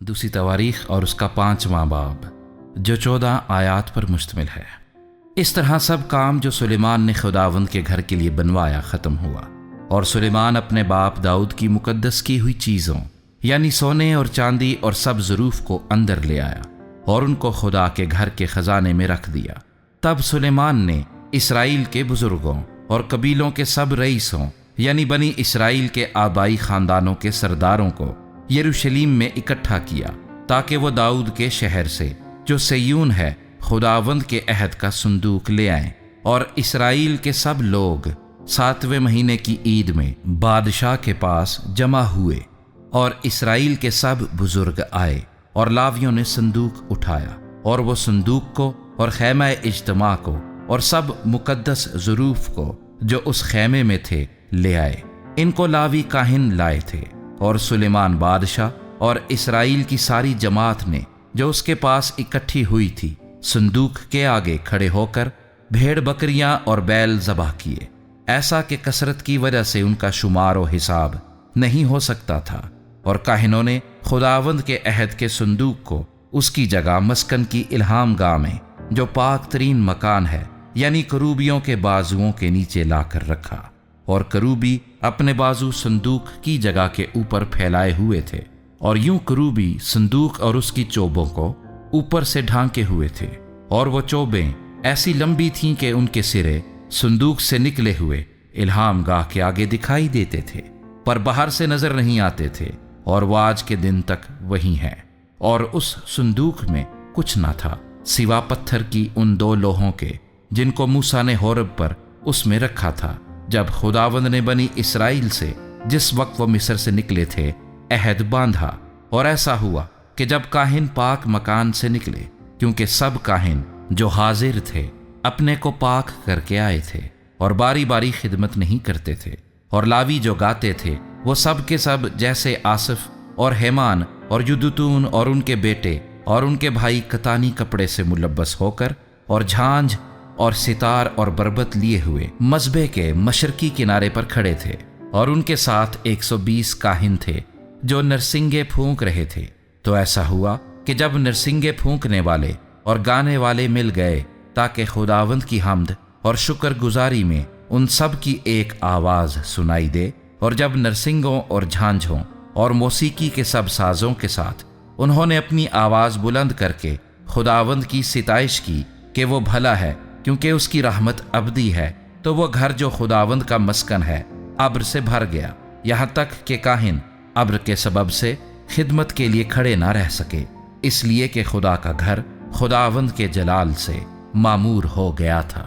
قدوسی تواریخ اور اس کا 5واں باب جو 14 آیات پر مشتمل ہے۔ اس طرح سب کام جو سلیمان نے خداوند کے گھر کے لیے بنوایا ختم ہوا، اور سلیمان اپنے باپ داؤد کی مقدس کی ہوئی چیزوں یعنی سونے اور چاندی اور سب ظروف کو اندر لے آیا اور ان کو خدا کے گھر کے خزانے میں رکھ دیا۔ تب سلیمان نے اسرائیل کے بزرگوں اور قبیلوں کے سب رئیسوں یعنی بنی اسرائیل کے آبائی خاندانوں کے سرداروں کو یروشلیم میں اکٹھا کیا تاکہ وہ داؤد کے شہر سے جو سیون ہے خداوند کے عہد کا صندوق لے آئیں، اور اسرائیل کے سب لوگ 7ویں مہینے کی عید میں بادشاہ کے پاس جمع ہوئے، اور اسرائیل کے سب بزرگ آئے اور لاویوں نے صندوق اٹھایا اور وہ صندوق کو اور خیمہ اجتماع کو اور سب مقدس ظروف کو جو اس خیمے میں تھے لے آئے۔ ان کو لاوی کاہن لائے تھے، اور سلیمان بادشاہ اور اسرائیل کی ساری جماعت نے جو اس کے پاس اکٹھی ہوئی تھی صندوق کے آگے کھڑے ہو کر بھیڑ بکریاں اور بیل ذبح کیے، ایسا کہ کثرت کی وجہ سے ان کا شمار و حساب نہیں ہو سکتا تھا۔ اور کاہنوں نے خداوند کے عہد کے صندوق کو اس کی جگہ مسکن کی الہام گاہ میں جو پاک ترین مکان ہے یعنی کروبیوں کے بازوؤں کے نیچے لا کر رکھا، اور کروبی اپنے بازو صندوق کی جگہ کے اوپر پھیلائے ہوئے تھے، اور یوں کروبی صندوق اور اس کی چوبوں کو اوپر سے ڈھانکے ہوئے تھے، اور وہ چوبیں ایسی لمبی تھیں کہ ان کے سرے صندوق سے نکلے ہوئے الہام گاہ کے آگے دکھائی دیتے تھے پر باہر سے نظر نہیں آتے تھے، اور وہ آج کے دن تک وہی ہیں۔ اور اس صندوق میں کچھ نہ تھا سوا پتھر کی ان 2 لوہوں کے جن کو موسیٰ نے ہورب پر اس میں رکھا تھا جب خداوند نے بنی اسرائیل سے جس وقت وہ مصر سے نکلے تھے عہد باندھا۔ اور ایسا ہوا کہ جب کاہن پاک مکان سے نکلے، کیونکہ سب کاہن جو حاضر تھے اپنے کو پاک کر کے آئے تھے اور باری باری خدمت نہیں کرتے تھے، اور لاوی جو گاتے تھے وہ سب کے سب جیسے آصف اور ہیمان اور یدوتون اور ان کے بیٹے اور ان کے بھائی کتانی کپڑے سے ملبس ہو کر اور جھانجھ اور ستار اور بربت لیے ہوئے مذبح کے مشرقی کنارے پر کھڑے تھے، اور ان کے ساتھ 120 کاہن تھے جو نرسنگے پھونک رہے تھے۔ تو ایسا ہوا کہ جب نرسنگے پھونکنے والے اور گانے والے مل گئے تاکہ خداوند کی حمد اور شکر گزاری میں ان سب کی ایک آواز سنائی دے، اور جب نرسنگوں اور جھانجھوں اور موسیقی کے سب سازوں کے ساتھ انہوں نے اپنی آواز بلند کر کے خداوند کی ستائش کی کہ وہ بھلا ہے کیونکہ اس کی رحمت ابدی ہے، تو وہ گھر جو خداوند کا مسکن ہے ابر سے بھر گیا، یہاں تک کہ کاہن ابر کے سبب سے خدمت کے لیے کھڑے نہ رہ سکے، اس لیے کہ خدا کا گھر خداوند کے جلال سے معمور ہو گیا تھا۔